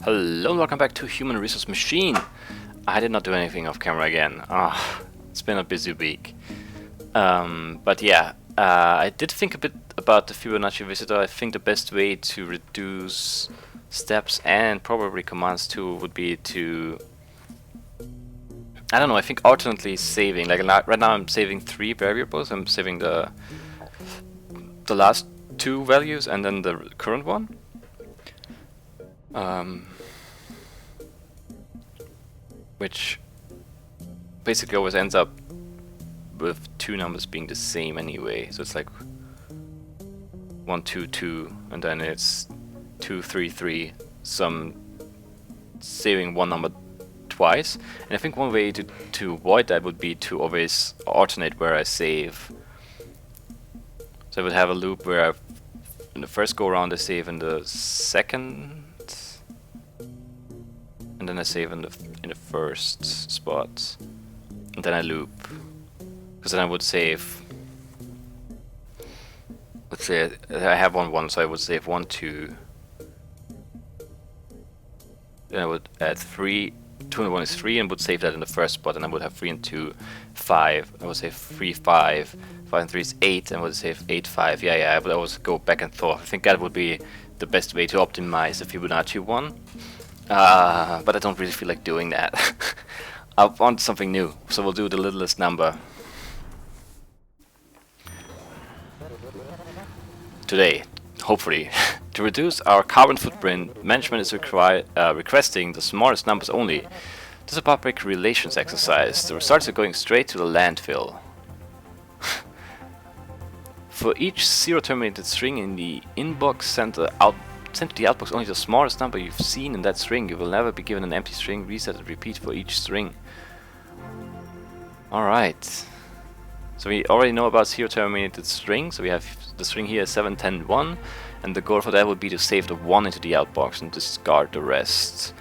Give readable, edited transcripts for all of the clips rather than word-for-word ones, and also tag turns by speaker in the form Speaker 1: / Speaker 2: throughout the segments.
Speaker 1: Hello and welcome back to Human Resource Machine. I did not do anything off camera again. It's been a busy week. But yeah, I did think a bit about the Fibonacci visitor. I think the best way to reduce steps and probably commands too would be to, I don't know, I think alternately saving. Like right now I'm saving 3 variables. I'm saving the last 2 values and then the current one. Which basically always ends up with 2 numbers being the same anyway. So it's like 1, 2, 2, and then it's 2, 3, 3. So I'm saving one number twice. And I think one way to avoid that would be to always alternate where I save. So I would have a loop where in the first go around I save in the second, and then I save in the first spot, and then I loop, because then I would save. Let's say I have 1, 1, so I would save 1, 2. Then I would add 3. 2 and 1 is 3, and would save that in the first spot, and I would have 3 and 2, 5. I would save 3, 5. 5 and 3 is 8, and I would save 8, 5. Yeah, I would always go back and forth. I think that would be the best way to optimize the Fibonacci one. But I don't really feel like doing that. I want something new, so we'll do the littlest number. Today, hopefully. To reduce our carbon footprint, management is requesting the smallest numbers only. This is a public relations exercise. The results are going straight to the landfill. For each zero-terminated string in the inbox, send to the outbox only the smallest number you've seen in that string. You will never be given an empty string. Reset and repeat for each string. Alright. So we already know about zero-terminated string. So we have the string here is 7, 10, 1. And the goal for that would be to save the 1 into the outbox and discard the rest.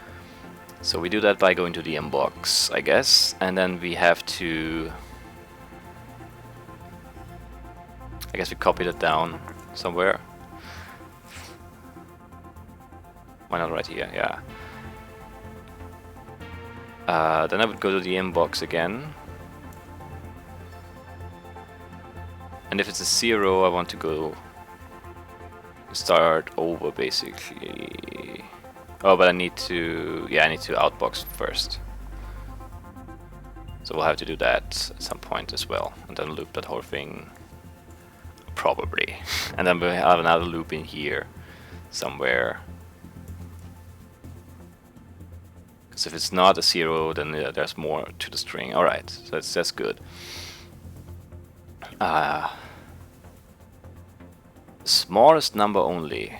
Speaker 1: So we do that by going to the inbox, I guess. And then we have to... I guess we copy that down somewhere. Why not right here? Yeah. Then I would go to the inbox again. And if it's a 0, I want to go start over basically. Oh, but I need to, yeah, I need to outbox first. So we'll have to do that at some point as well, and then loop that whole thing. Probably. And then we have another loop in here somewhere. Because if it's not a 0, then there's more to the string. Alright, so that's good. Smallest number only.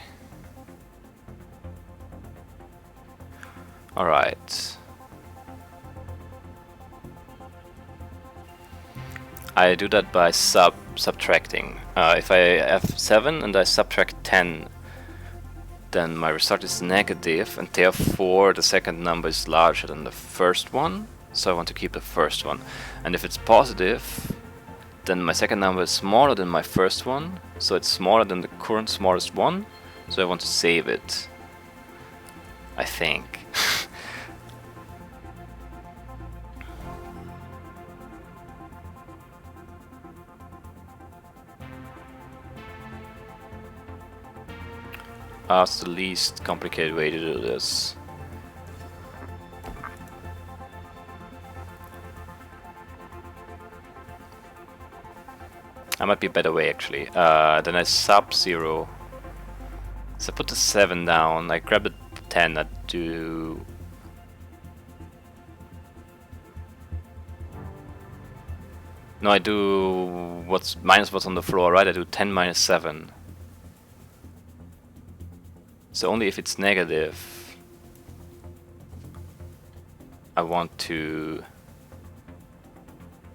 Speaker 1: Alright. I do that by subtracting. If I have 7 and I subtract 10, then my result is negative, and therefore the second number is larger than the first one, so I want to keep the first one. And if it's positive, then my second number is smaller than my first one, so it's smaller than the current smallest one, so I want to save it, I think. That's the least complicated way to do this. That might be a better way actually. Then I sub 0. So I put the 7 down, I grab the 10, I do... No, I do minus what's on the floor, right? I do 10 minus 7. So only if it's negative, I want to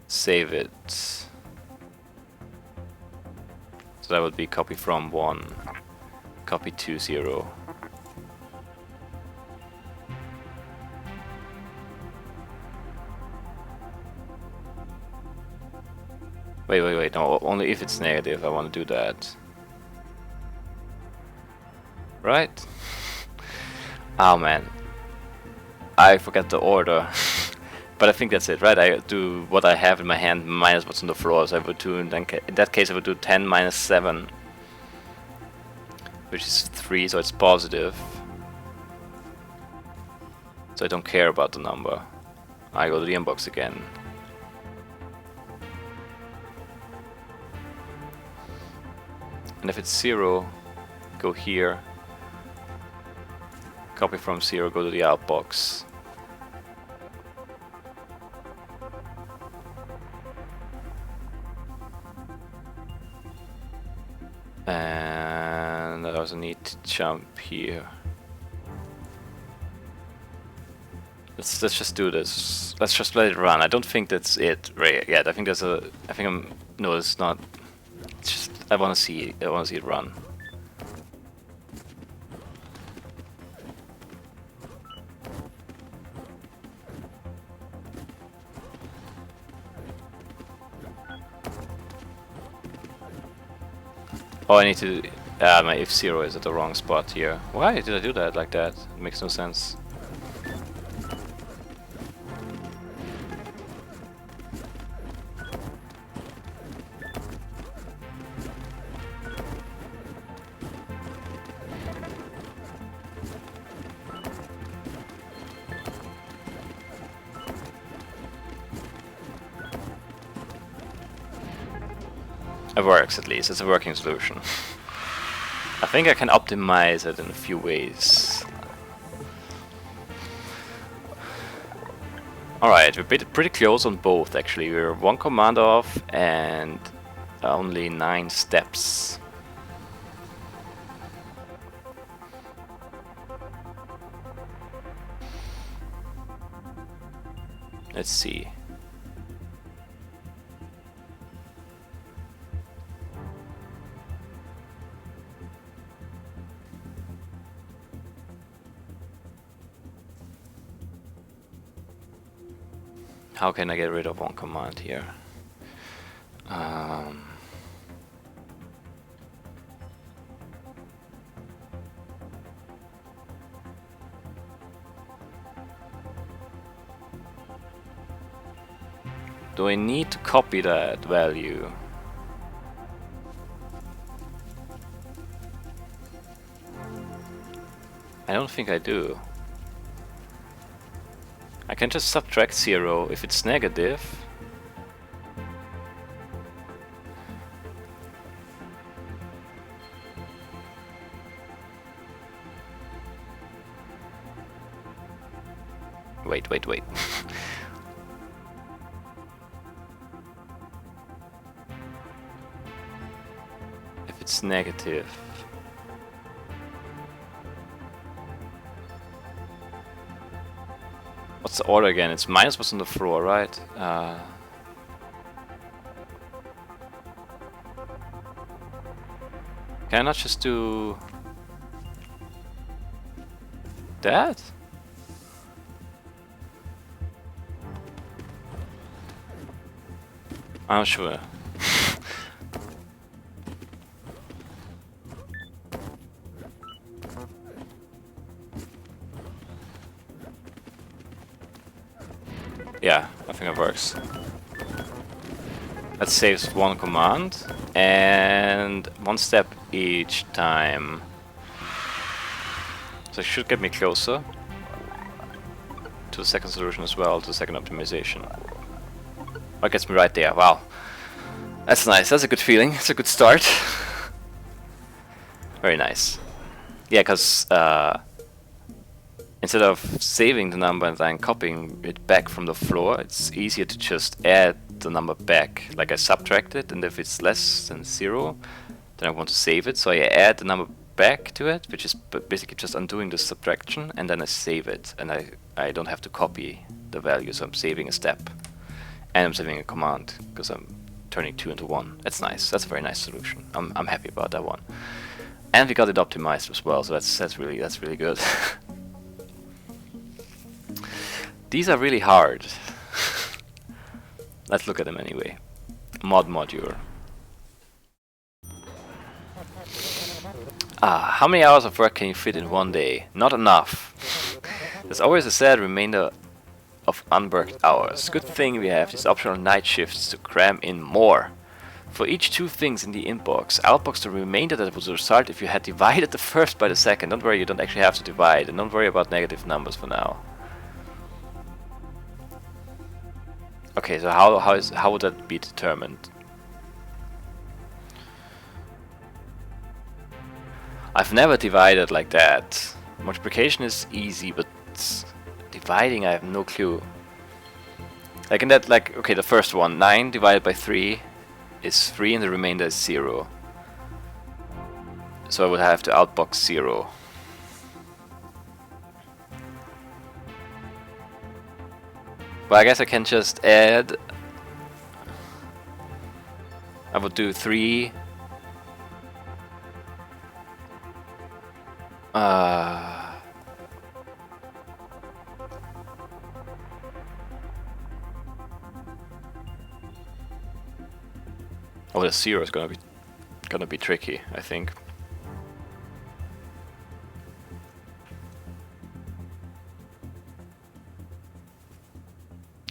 Speaker 1: save it. So that would be copy from 1, copy to 0. Wait, no, only if it's negative I want to do that. Right? Oh man, I forgot the order. But I think that's it, right? I do what I have in my hand minus what's on the floor. So I would do, in that case, I would do 10 minus 7, which is 3, so it's positive. So I don't care about the number. I go to the inbox again. And if it's 0, go here. Copy from 0, go to the outbox. And I also need to jump here. Let's just do this. Let's just let it run. I don't think that's it right yet. I think there's a. I think I'm. No, it's not. It's just. I want to see. I want to see it run. Oh, I need to. My F0 is at the wrong spot here. Why did I do that like that? It makes no sense. It works at least, it's a working solution. I think I can optimize it in a few ways. Alright, we're pretty close on both actually. We're 1 command off and only 9 steps. Let's see. How can I get rid of 1 command here? Do I need to copy that value? I don't think I do. I can just subtract 0 if it's negative. Wait. If it's negative. What's the order again? It's minus what's on the floor, right? Can I not just do that? I'm sure. Yeah, I think it works. That saves 1 command and 1 step each time. So it should get me closer to the second solution as well, to the second optimization. That gets me right there. Wow. That's nice. That's a good feeling. It's a good start. Very nice. Yeah, because instead of saving the number and then copying it back from the floor, it's easier to just add the number back. Like I subtract it, and if it's less than 0, then I want to save it. So I add the number back to it, which is basically just undoing the subtraction, and then I save it. And I don't have to copy the value, so I'm saving a step. And I'm saving a command, because I'm turning 2 into 1. That's nice. That's a very nice solution. I'm happy about that one. And we got it optimized as well, so that's really good. These are really hard. Let's look at them anyway. Mod module. How many hours of work can you fit in one day? Not enough. There's always a sad remainder of unworked hours. Good thing we have these optional night shifts to cram in more. For each 2 things in the inbox, outbox the remainder that would result if you had divided the first by the second. Don't worry, you don't actually have to divide, and don't worry about negative numbers for now. Okay, so how would that be determined? I've never divided like that. Multiplication is easy, but dividing I have no clue. Like in that, like, okay, the first one, 9 divided by 3 is 3 and the remainder is 0. So I would have to outbox 0. But I guess I can just add. I would do 3. Oh, the 0 is gonna be tricky, I think.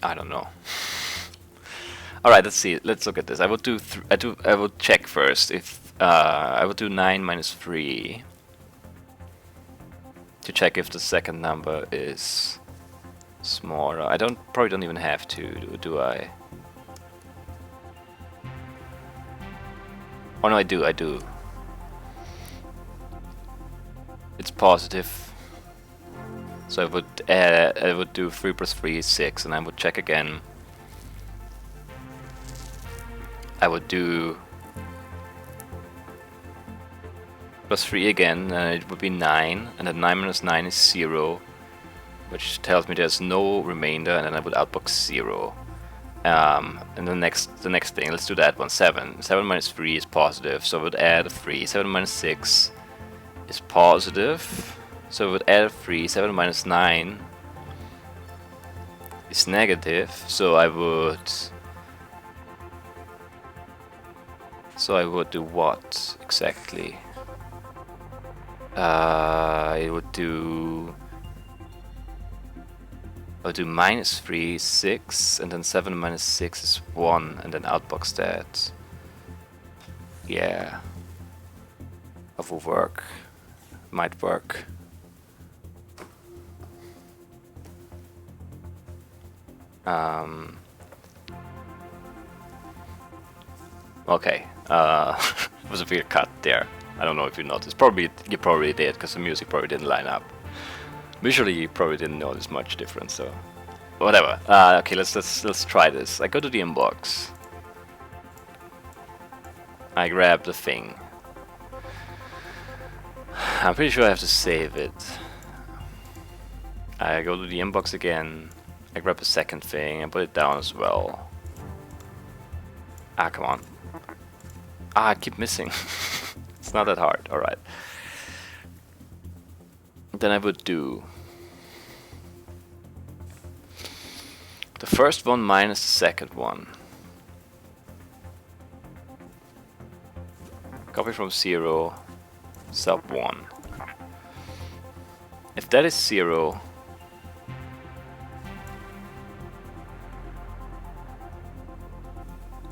Speaker 1: I don't know. All right, let's see. Let's look at this. I would do. I would check first if I would do 9 minus 3 to check if the second number is smaller. I probably don't even have to, do I? Oh no, I do. It's positive. So I would do 3 plus 3 is 6, and I would check again. I would do plus 3 again, and it would be 9, and then 9 minus 9 is 0, which tells me there's no remainder, and then I would outbox 0. And the next thing, let's do that one. 7 minus 3 is positive, so I would add a 3. 7 minus 6 is positive, so I would add a 3. 7 minus 9 is negative, so I would do what exactly? I would do minus 3, 6, and then 7 minus 6 is 1, and then outbox that. Yeah. That will work. Might work. Okay. It was a weird cut there. I don't know if you noticed. You probably did, because the music probably didn't line up. Visually, you probably didn't notice much difference, so whatever. Okay, let's try this. I go to the inbox. I grab the thing. I'm pretty sure I have to save it. I go to the inbox again. I grab a second thing and put it down as well. Ah, come on. Ah, I keep missing. It's not that hard. All right. Then I would do the first one minus the second one. Copy from 0, sub 1. If that is 0,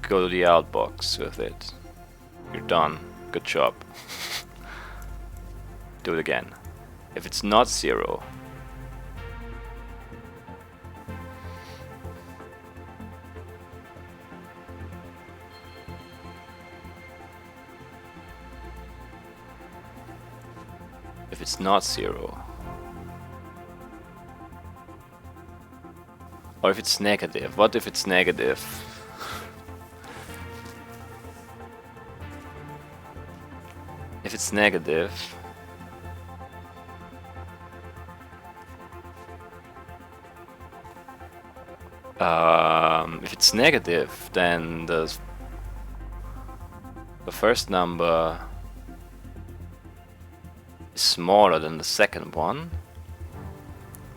Speaker 1: go to the outbox with it. You're done. Good job. Do it again. If it's not 0, if it's not 0, or if it's negative. What if it's negative? If it's negative, if it's negative, then the first number is smaller than the second one,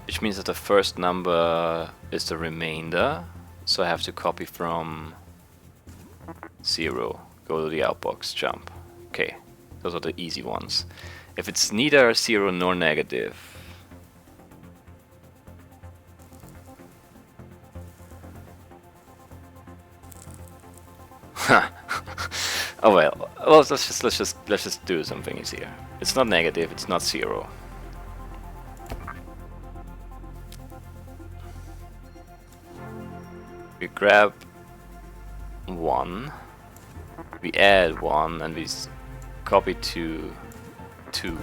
Speaker 1: which means that the first number is the remainder, so I have to copy from 0, go to the outbox, jump. Okay, those are the easy ones. If it's neither 0 nor negative, Oh well. Well, let's just do something easier. It's not negative. It's not 0. We grab 1. We add 1, and we copy to 2.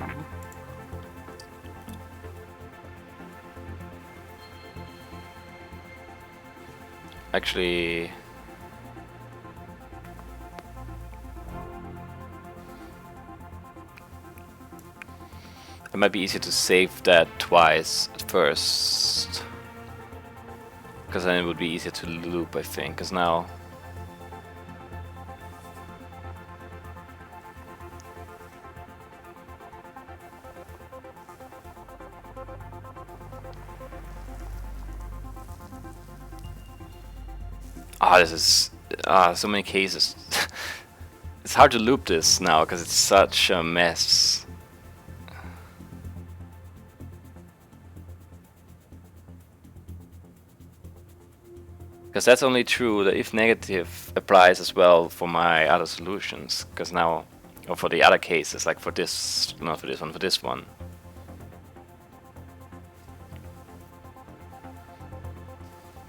Speaker 1: Actually, it might be easier to save that twice at first, because then it would be easier to loop, I think, because now this is so many cases. It's hard to loop this now because it's such a mess. Because that's only true that if negative applies as well for my other solutions. Because now, or for the other cases, like for this, not for this one, for this one.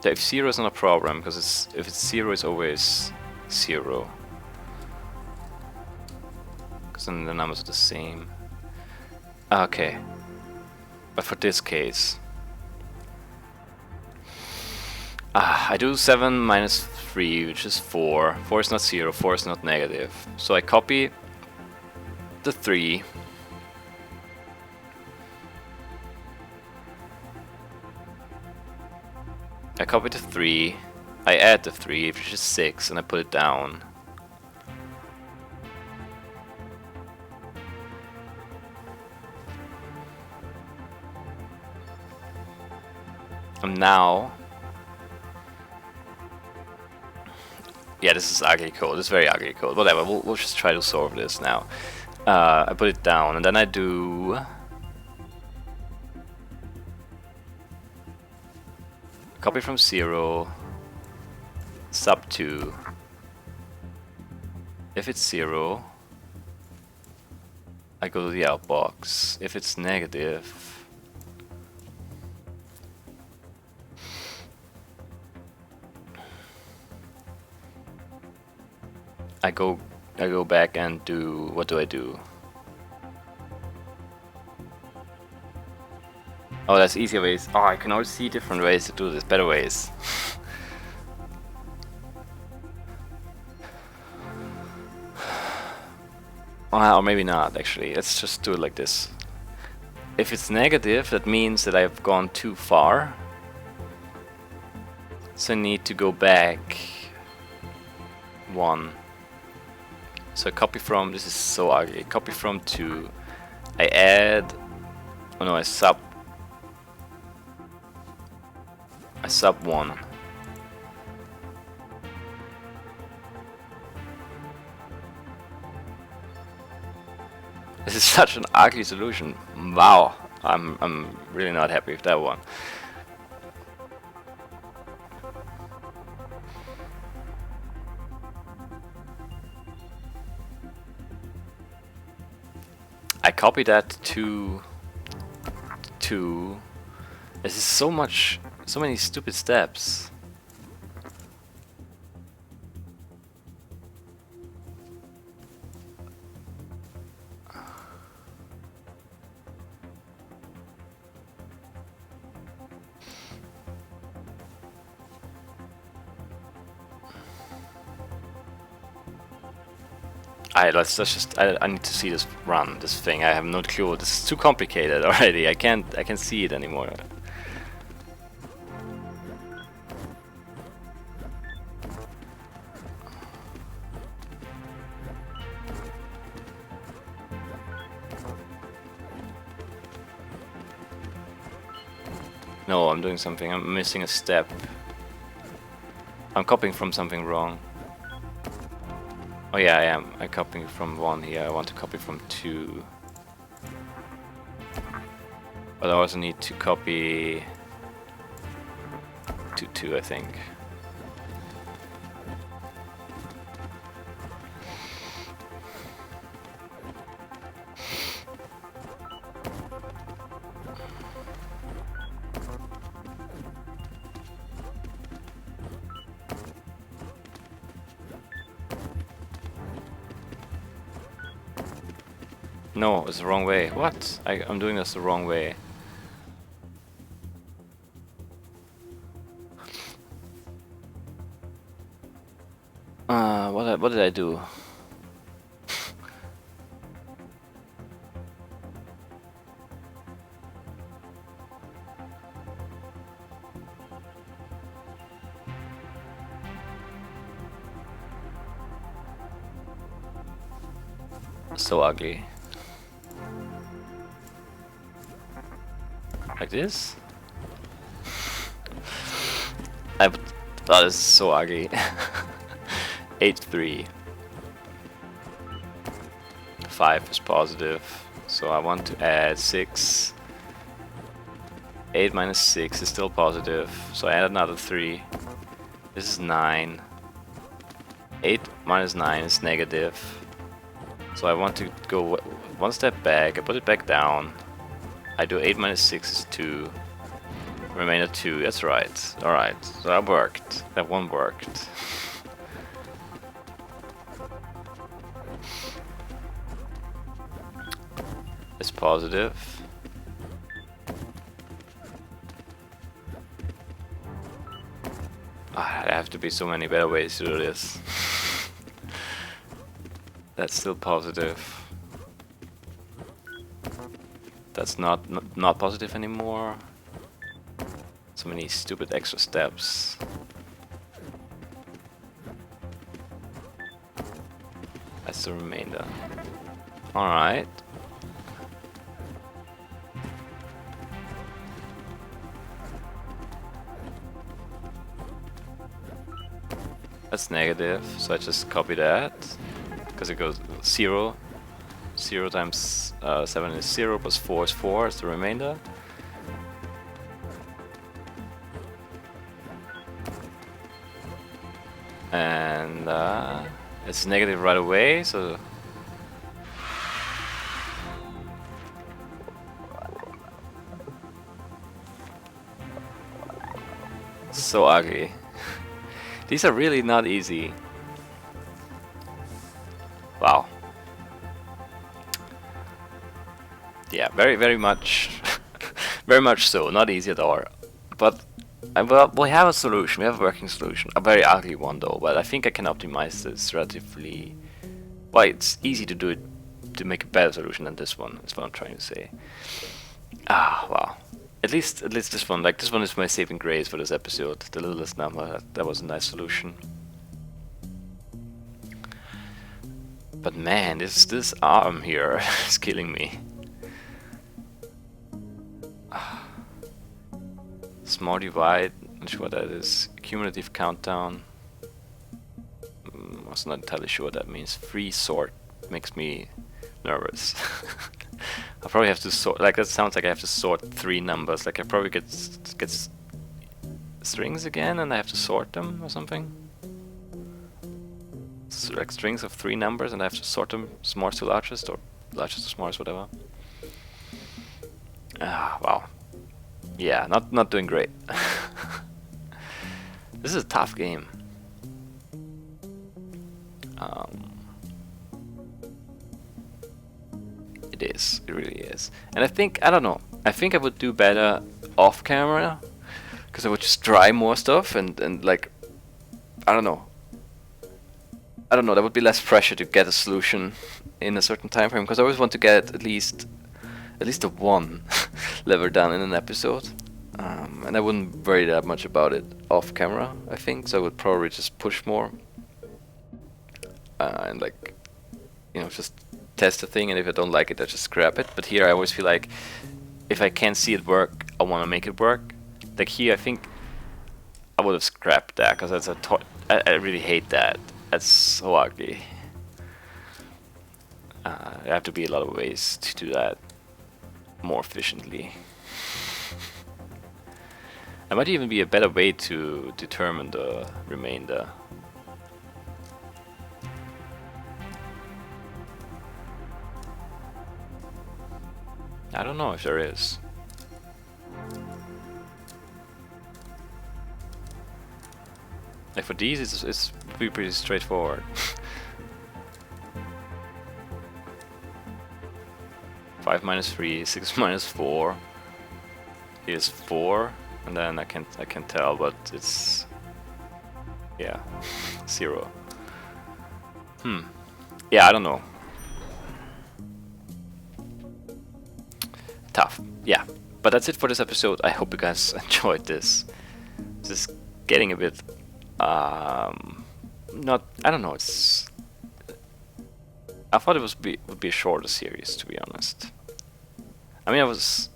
Speaker 1: If 0 is not a problem, because if it's 0, it's always 0. Because then the numbers are the same. Okay. But for this case, I do 7 minus 3, which is 4. 4 is not 0, 4 is not negative. So I copy the 3. I copy the 3, I add the 3, which is 6, and I put it down. And now, yeah, this is ugly code, this is very ugly code, whatever, we'll just try to solve this now. I put it down, and then I do copy from 0, sub 2. If it's 0, I go to the outbox. If it's negative, I go back and do, what do I do? Oh, that's easier ways. Oh, I can always see different ways to do this, better ways. Or maybe not, actually. Let's just do it like this. If it's negative, that means that I've gone too far. So I need to go back 1. So I copy from, this is so ugly, copy from 2. I add, oh no, I sub 1. This is such an ugly solution. Wow, I'm really not happy with that one. I copy that to 2. This is so many stupid steps. Let's just. I need to see this run. This thing. I have no clue. This is too complicated already. I can't see it anymore. No, I'm doing something. I'm missing a step. I'm copying from something wrong. Oh yeah, I am. I'm copying from 1 here. I want to copy from 2. But I also need to copy to 2, I think. No, it's the wrong way. What? I'm doing this the wrong way. What did I do? So ugly. Like this? That is so ugly. 8-3. 5 is positive, so I want to add 6. 8 minus 6 is still positive, so I add another 3. This is 9. 8 minus 9 is negative. So I want to go one step back, I put it back down. I do 8 minus 6 is 2. Remainder 2, that's right. Alright, so that worked. That one worked. It's positive. There have to be so many better ways to do this. That's still positive. That's not positive anymore. So many stupid extra steps. That's the remainder. Alright. That's negative, so I just copy that. Because it goes 0. 0 times 7 is 0, plus 4 is 4, is the remainder. And it's negative right away, so so ugly. These are really not easy. Wow. Yeah, very much, very much so. Not easy at all. But well, we have a solution. We have a working solution. A very ugly one though. But I think I can optimize this relatively. Well, it's easy to do it to make a better solution than this one. That's what I'm trying to say. Ah, wow. At least this one. Like this one is my saving grace for this episode. The littlest number. That was a nice solution. But man, this arm here is killing me. Small divide, not sure what that is. Cumulative countdown. I was not entirely sure what that means. Free sort makes me nervous. I probably have to sort. Like that sounds like I have to sort 3 numbers. Like I probably get strings again, and I have to sort them or something. So like strings of 3 numbers, and I have to sort them smallest to largest, or largest to smallest, whatever. Ah, wow. Yeah, not doing great. This is a tough game. It is. It really is. And I think, I don't know. I think I would do better off camera, because I would just try more stuff and like, I don't know. There would be less pressure to get a solution in a certain time frame, because I always want to get at least a 1 level done in an episode. And I wouldn't worry that much about it off camera, I think, so I would probably just push more. And like, you know, just test the thing, and if I don't like it, I just scrap it. But here I always feel like, if I can't see it work, I want to make it work. Like here, I think I would have scrapped that, because that's I really hate that. That's so ugly. There have to be a lot of ways to do that more efficiently. There might even be a better way to determine the remainder. I don't know if there is. Like for these, it's pretty straightforward. 5 minus 3, 6 minus 4 is 4, and then I can tell, but it's, yeah, 0. Yeah, I don't know. Tough. Yeah, but that's it for this episode. I hope you guys enjoyed this. Just getting a bit not, I don't know, it's, I thought it would be a shorter series, to be honest. I mean, I was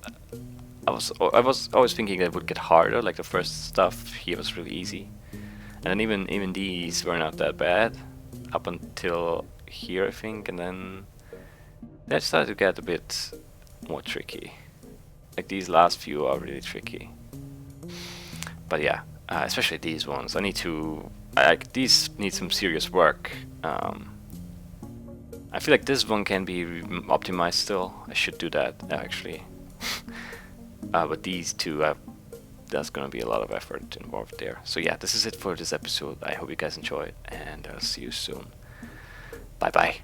Speaker 1: always thinking that it would get harder. Like the first stuff here was really easy, and then even these were not that bad up until here, I think, and then that started to get a bit more tricky. Like these last few are really tricky. But yeah, especially these ones. These need some serious work. I feel like this one can be optimized still. I should do that actually. But these two, there's gonna be a lot of effort involved there. So yeah, this is it for this episode. I hope you guys enjoyed, and I'll see you soon. Bye bye.